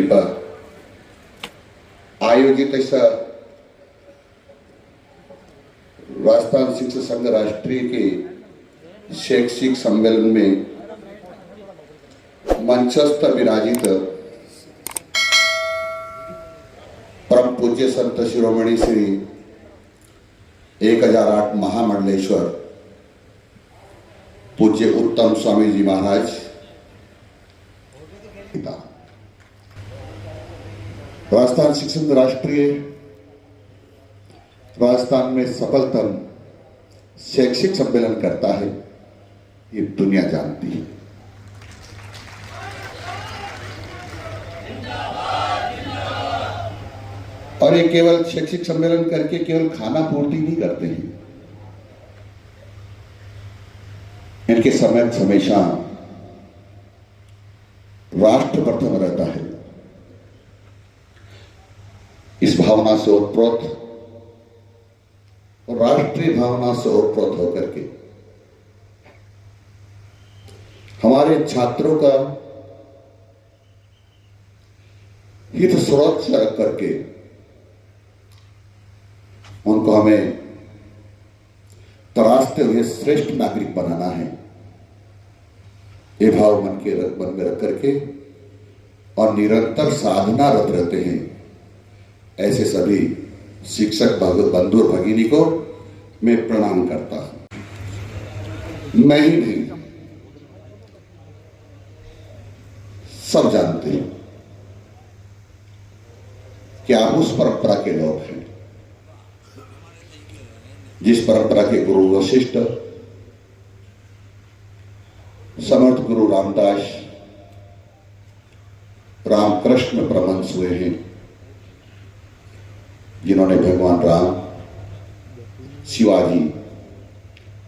पर आयोजित इस राजस्थान शिक्षक संघ राष्ट्रीय के शैक्षिक सम्मेलन में मंचस्थ विराजित परम पूज्य संत शिरोमणि श्री 1008 महामंडलेश्वर पूज्य उत्तम स्वामी जी महाराज राजस्थान शिक्षक राष्ट्रीय राजस्थान में सफलतम शैक्षिक सम्मेलन करता है, ये दुनिया जानती है। और ये केवल शैक्षिक सम्मेलन करके केवल खाना पूर्ति नहीं करते हैं, इनके समय हमेशा राष्ट्र प्रथम रहता है। इस भावना से ओतप्रोत और राष्ट्रीय भावना से ओतप्रोत होकर के हमारे छात्रों का हित सुरक्षा करके उनको हमें तराशते हुए श्रेष्ठ नागरिक बनाना है। ये भाव मन में रख करके और निरंतर साधनारत रहते हैं, ऐसे सभी शिक्षक बंधु और भगिनी को मैं प्रणाम करता हूं। मैं ही नहीं, सब जानते हैं कि आप उस परंपरा के लोग हैं जिस परंपरा के गुरु वशिष्ठ, समर्थ गुरु रामदास, रामकृष्ण परमहंस हुए हैं, जिन्होंने भगवान राम, शिवाजी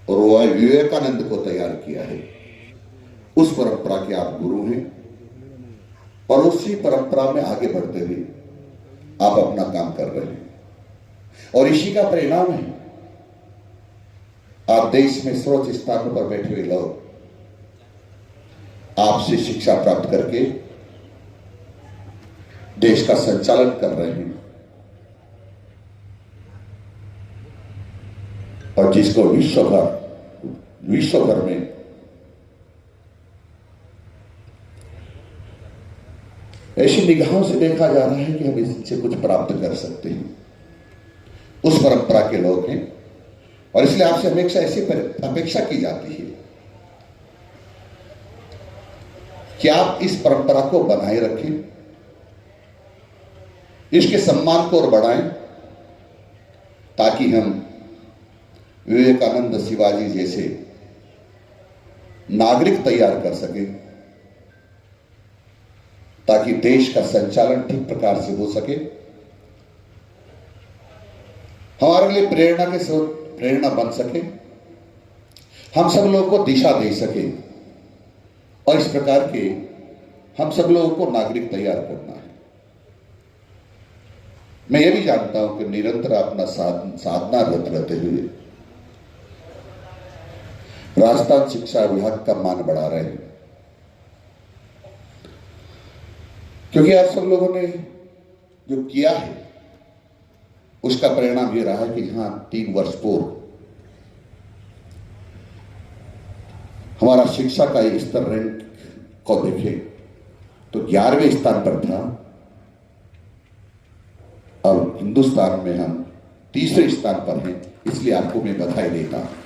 और विवेकानंद को तैयार किया है। उस परंपरा के आप गुरु हैं और उसी परंपरा में आगे बढ़ते हुए आप अपना काम कर रहे हैं और इसी का परिणाम है आप देश में सर्वोच्च स्थानों पर बैठे हुए लोग आपसे शिक्षा प्राप्त करके देश का संचालन कर रहे हैं और जिसको विश्व भर में ऐसी निगाहों से देखा जा रहा है कि हम इससे कुछ प्राप्त कर सकते हैं, उस परंपरा के लोग हैं। और इसलिए आपसे हमेशा ऐसी अपेक्षा की जाती है कि आप इस परंपरा को बनाए रखें, इसके सम्मान को और बढ़ाएं, ताकि हम विवेकानंद, शिवाजी जैसे नागरिक तैयार कर सके, ताकि देश का संचालन ठीक प्रकार से हो सके। हमारे लिए प्रेरणा के स्रोत, प्रेरणा बन सके, हम सब लोगों को दिशा दे सके और इस प्रकार के हम सब लोगों को नागरिक तैयार करना है। मैं ये भी जानता हूं कि निरंतर अपना साधना रहते हुए राजस्थान शिक्षा विभाग का मान बढ़ा रहे हैं, क्योंकि आप सब लोगों ने जो किया है उसका परिणाम ये रहा है कि हाँ, 3 वर्ष पूर्व हमारा शिक्षा का स्तर रैंक को देखें तो 11वें स्थान पर था और हिंदुस्तान में हम 3रे स्थान पर हैं। इसलिए आपको मैं बधाई देता हूं।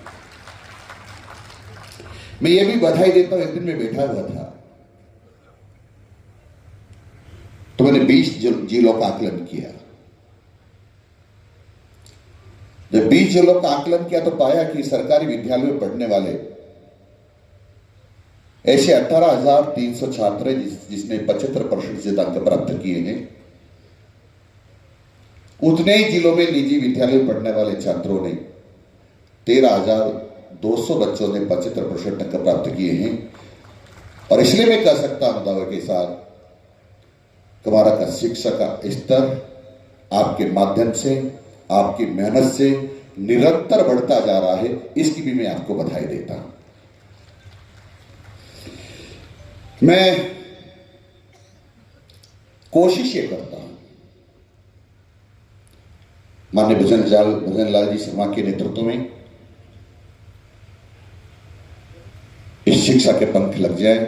मैं ये भी बधाई देता हूं, एक दिन में बैठा हुआ था तो मैंने 20 जिलों का आकलन किया। जब 20 जिलों का आकलन किया तो पाया कि सरकारी विद्यालयों में पढ़ने वाले ऐसे 18,300 छात्र जिसने 75% से अंक प्राप्त किए हैं। उतने ही जिलों में निजी विद्यालय में पढ़ने वाले छात्रों ने 13,200 बच्चों ने 75% अंक प्राप्त किए हैं। और इसलिए मैं कह सकता हूं दावे के साथ, हमारा का शिक्षा का स्तर आपके माध्यम से, आपकी मेहनत से निरंतर बढ़ता जा रहा है। इसकी भी मैं आपको बधाई देता हूं। मैं कोशिश ये करता हूं, माननीय भजन लाल जी शर्मा के नेतृत्व में इस शिक्षा के पंख लग जाए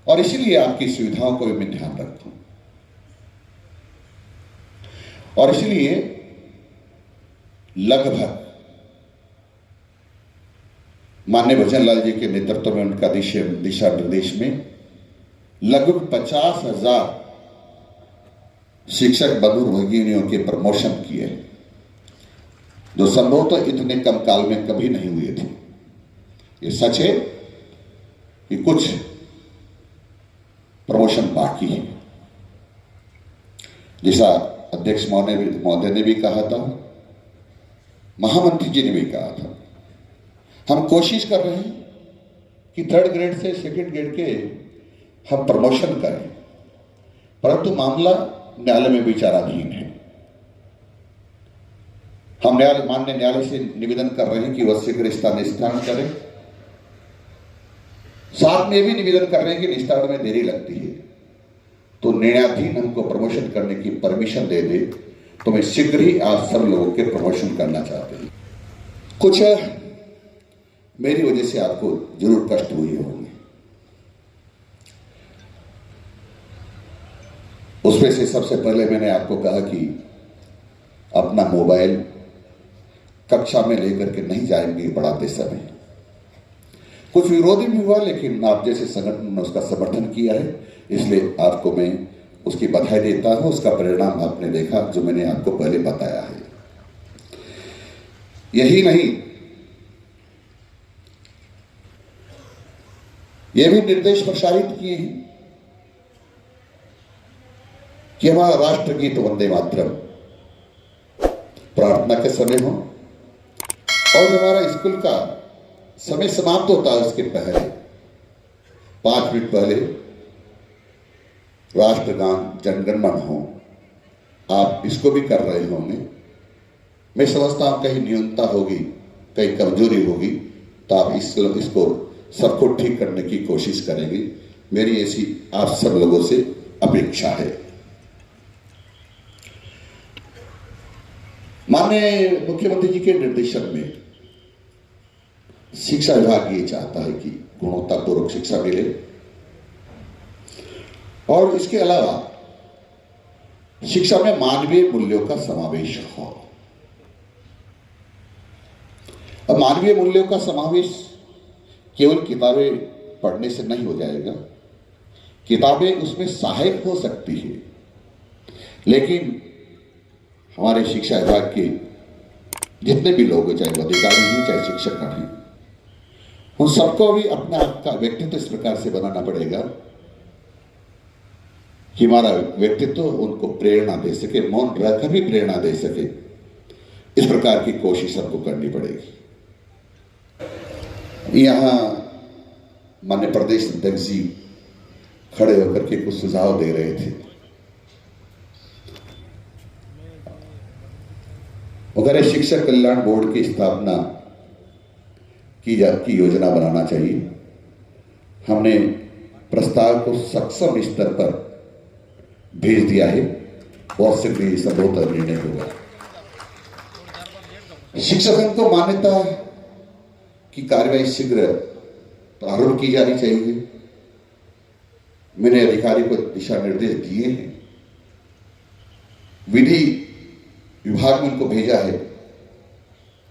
और इसीलिए आपकी सुविधाओं को भी मैं ध्यान रखता हूं और इसलिए लगभग माननीय भजन लाल जी के नेतृत्व में उनका दिशा निर्देश में लगभग 50,000 शिक्षक बंधु भगिनियों के प्रमोशन किए, जो संभवतः इतने कम काल में कभी नहीं हुए थे। ये सच है कि कुछ प्रमोशन बाकी है। जैसा अध्यक्ष महोदय ने भी कहा था, महामंत्री जी ने भी कहा था, हम कोशिश कर रहे हैं कि 3rd ग्रेड से 2nd ग्रेड के हम प्रमोशन करें, परंतु मामला न्यायालय में विचाराधीन है। हम माननीय न्यायालय से निवेदन कर रहे हैं कि वह शीघ्र इसका निस्तारण करें। साथ में भी निवेदन कर रहे हैं कि निस्तारण में देरी लगती है तो न्यायाधीन हमको प्रमोशन करने की परमिशन दे दे, तो मैं शीघ्र ही आप सब लोगों के प्रमोशन करना चाहते हैं। कुछ मेरी वजह से आपको जरूर कष्ट हुए होंगे, उसमें से सबसे पहले मैंने आपको कहा कि अपना मोबाइल कक्षा में लेकर के नहीं जाएंगे पढ़ाते समय। कुछ विरोधी भी हुआ, लेकिन आप जैसे संगठन ने उसका समर्थन किया है, इसलिए आपको मैं उसकी बधाई देता हूं। उसका परिणाम आपने देखा जो मैंने आपको पहले बताया है। यही नहीं, यह भी निर्देश प्रसारित किए हैं कि हमारा राष्ट्रगीत वंदे मातरम प्रार्थना के समय हो और हमारा स्कूल का समय समाप्त होता है उसके पहले 5 मिनट पहले राष्ट्रगान जनगणमन हो। आप इसको भी कर रहे होंगे। मैं समझता हूं कहीं न्यूनता होगी, कहीं कमजोरी होगी, तो आप इसको सबको ठीक करने की कोशिश करेंगे। मेरी ऐसी आप सब लोगों से अपेक्षा है। माननीय मुख्यमंत्री जी के निर्देशन में शिक्षा विभाग ये चाहता है कि गुणवत्तापूर्वक शिक्षा मिले और इसके अलावा शिक्षा में मानवीय मूल्यों का समावेश हो। अब मानवीय मूल्यों का समावेश केवल किताबें पढ़ने से नहीं हो जाएगा। किताबें उसमें सहायक हो सकती है, लेकिन हमारे शिक्षा विभाग के जितने भी लोग, चाहे वो अधिकारी हैं चाहे शिक्षक हैं, उन सबको भी अपना आपका व्यक्तित्व इस प्रकार से बनाना पड़ेगा कि हमारा व्यक्तित्व उनको प्रेरणा दे सके, मौन रहकर भी प्रेरणा दे सके। इस प्रकार की कोशिश सबको करनी पड़ेगी। यहाँ माननीय प्रदेश अध्यक्ष जी खड़े होकर के कुछ सुझाव दे रहे थे। वगैरह शिक्षक कल्याण बोर्ड की स्थापना की योजना बनाना चाहिए। हमने प्रस्ताव को सक्षम स्तर पर भेज दिया है, बहुत शीघ्र संभवतः निर्णय होगा। शिक्षकों को मान्यता की कार्यवाही शीघ्र प्रारंभ की जानी चाहिए। मैंने अधिकारी को दिशा निर्देश दिए हैं, विधि विभाग में उनको भेजा है।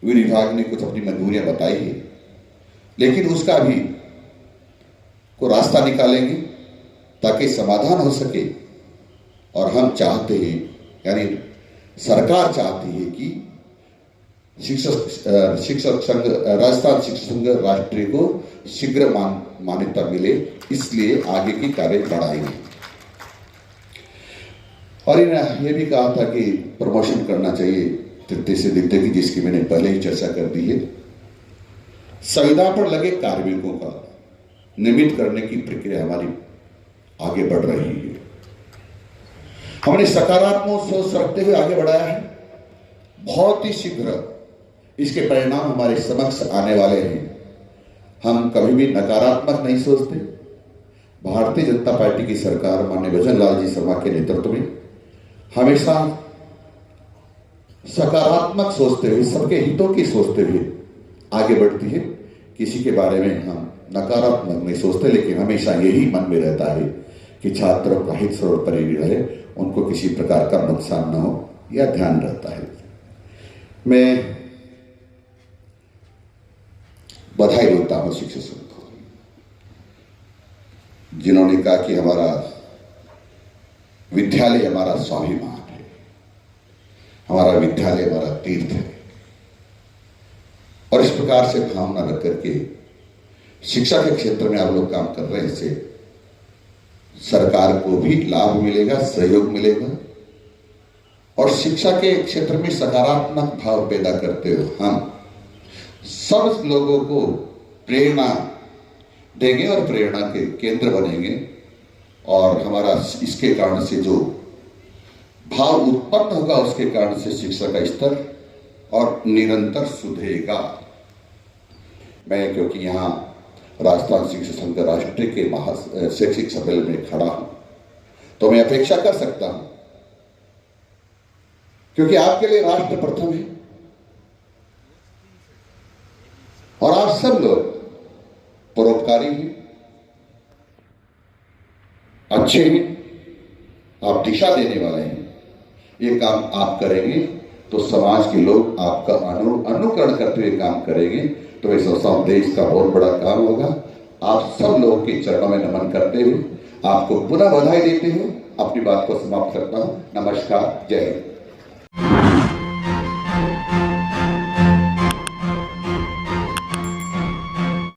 विधि विभाग ने कुछ अपनी मजबूरियां बताई है, लेकिन उसका भी को रास्ता निकालेंगे ताकि समाधान हो सके। और हम चाहते हैं, यानी सरकार चाहती है कि शिक्षक संघ, राजस्थान शिक्षक संघ राष्ट्रीय को शीघ्र मान्यता मिले, इसलिए आगे की कार्य बढ़ाएंगे। और यह भी कहा था कि प्रमोशन करना चाहिए तृतीय से द्वितीय की, जिसकी मैंने पहले ही चर्चा कर दी है। संविदा पर लगे कार्मिकों का नियमित करने की प्रक्रिया हमारी आगे बढ़ रही है। हमने सकारात्मक सोच रखते हुए आगे बढ़ाया है। बहुत ही शीघ्र इसके परिणाम हमारे समक्ष आने वाले हैं। हम कभी भी नकारात्मक नहीं सोचते, भारतीय जनता पार्टी की सरकार माननीय भजन लाल जी शर्मा के नेतृत्व में हमेशा सकारात्मक सोचते हुए, सबके हितों की सोचते हुए आगे बढ़ती है। किसी के बारे में हम नकारात्मक नहीं सोचते, लेकिन हमेशा यही मन में रहता है कि छात्रों का हित सर्वोपरि रहे, उनको किसी प्रकार का नुकसान न हो, यह ध्यान रहता है। मैं बधाई देता हूं शिक्षक संघ को, जिन्होंने कहा कि हमारा विद्यालय हमारा स्वाभिमान है, हमारा विद्यालय हमारा तीर्थ है। और इस प्रकार से भावना रख करके शिक्षा के क्षेत्र में आप लोग काम कर रहे हैं, इससे सरकार को भी लाभ मिलेगा, सहयोग मिलेगा। और शिक्षा के क्षेत्र में सकारात्मक भाव पैदा करते हुए हम सब लोगों को प्रेरणा देंगे और प्रेरणा के केंद्र बनेंगे। और हमारा इसके कारण से जो भाव उत्पन्न होगा, उसके कारण से शिक्षा का स्तर और निरंतर सुधरेगा। मैं क्योंकि यहाँ राजस्थान शिक्षक संघ राष्ट्र के शैक्षिक सम्मेलन में खड़ा हूं, तो मैं अपेक्षा कर सकता हूं, क्योंकि आपके लिए राष्ट्र प्रथम है और आप सब लोग परोपकारी हैं, अच्छे हैं, आप दिशा देने वाले हैं। ये काम आप करेंगे तो समाज के लोग आपका अनुकरण करते हुए काम करेंगे, तो मैं सोचता हूं देश का बहुत बड़ा काम होगा। आप सब लोगों के चरणों में नमन करते हुए, आपको पुनः बधाई देते हुए अपनी बात को समाप्त करता हूं। नमस्कार, जय हिंद।